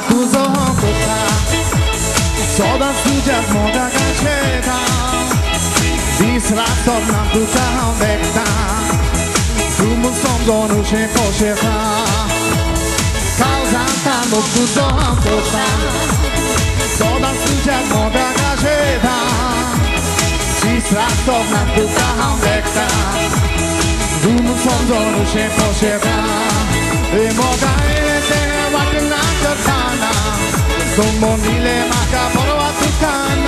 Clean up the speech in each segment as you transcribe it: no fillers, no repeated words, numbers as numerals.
부서졌다 쏟아쓰자 뭐가 가시다 비스라서 남부가 맥다 숨은 손도 쉬고 싶다 가오산타 못 부서졌다 쏟아쓰자 뭐가 가시다 비스라서 남부가 맥다 숨은 손도 쉬고 싶다 뭐가 이래 왔든 나타나 동문이래 마가 보러 왔을까나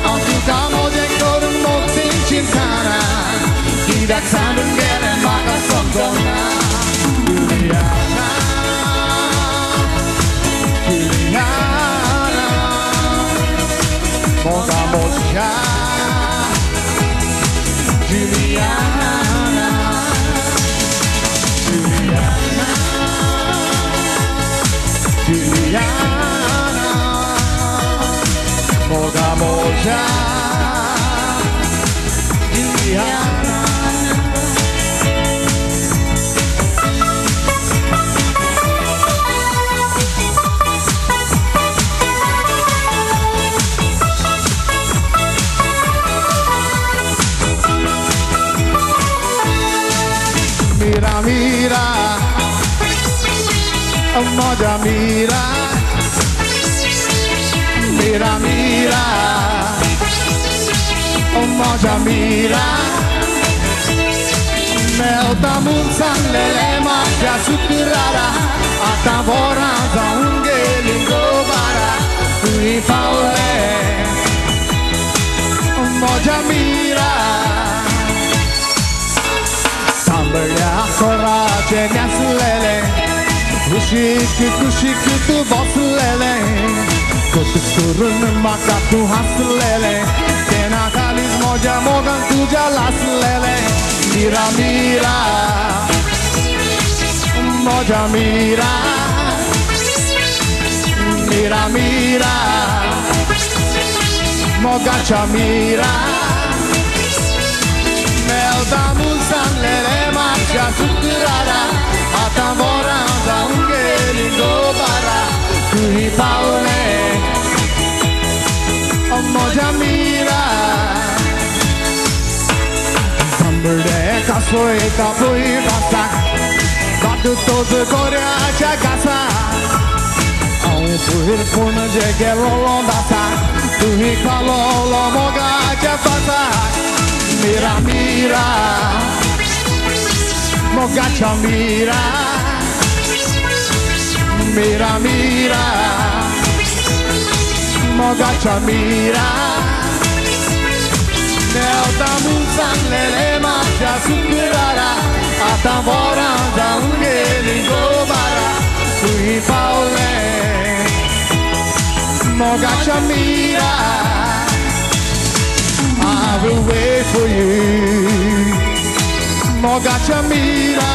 어디가 모제 거른 못된 진타나 기락 사는 게래 마가 썸더나 유리하나 유리하나 뭐가 못이야 유리하나 Juliana, 뭐가 모자 Juliana. Mira, mira, moja mira. Mira, mira, oh moja mira. Melta munsan lele maja sukrara, atavora zaunge lingo bara, tui faule. Oh moja mira, sambalya kora chenyas lele, kushik tu boss lele. Kuturun maka tu haslele Tena kalis moja mogan tuja laslele Mira mira Moja mira Mira mira Mogacha mira Melda mulsan lele macha sukrara Atavora zaunge lindo bara Tui paule Moja mira Sambre kasoi kapui basa Batu tozu korea chagasa Au puhir pun jege lolondasa Tuhi kalolo moga chapasa Mira mira Moga chamira Mira mira Mogacha mira Nelta munsan lele macha sukrara Atavora zaunge lingo bara Tui paule Mogacha mira I will wait for you Mogacha mira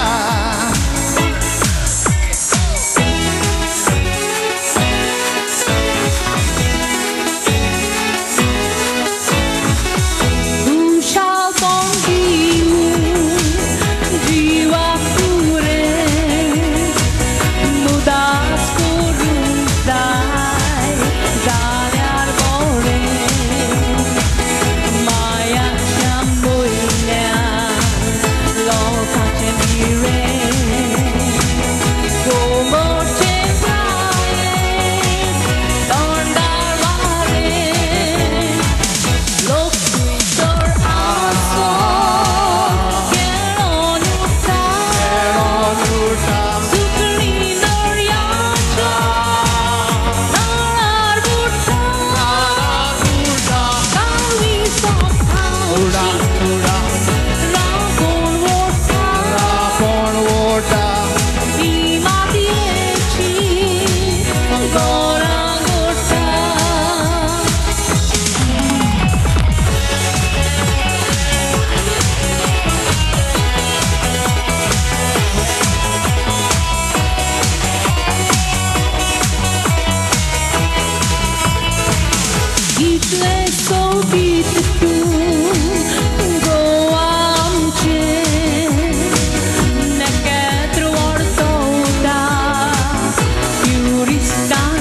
Stop.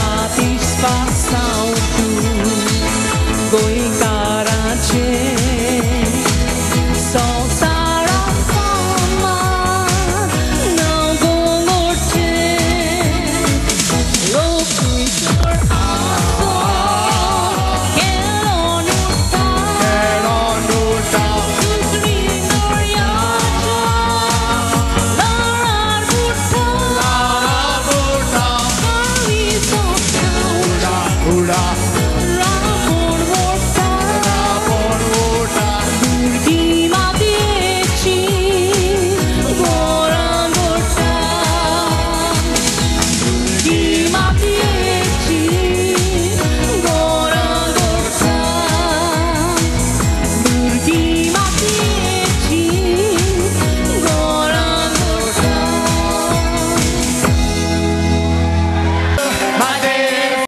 satisfação tu goi karache so sara fama não gomorte lo kuitor aso kelo nuta sukri noryaja lara buta kavi so Ura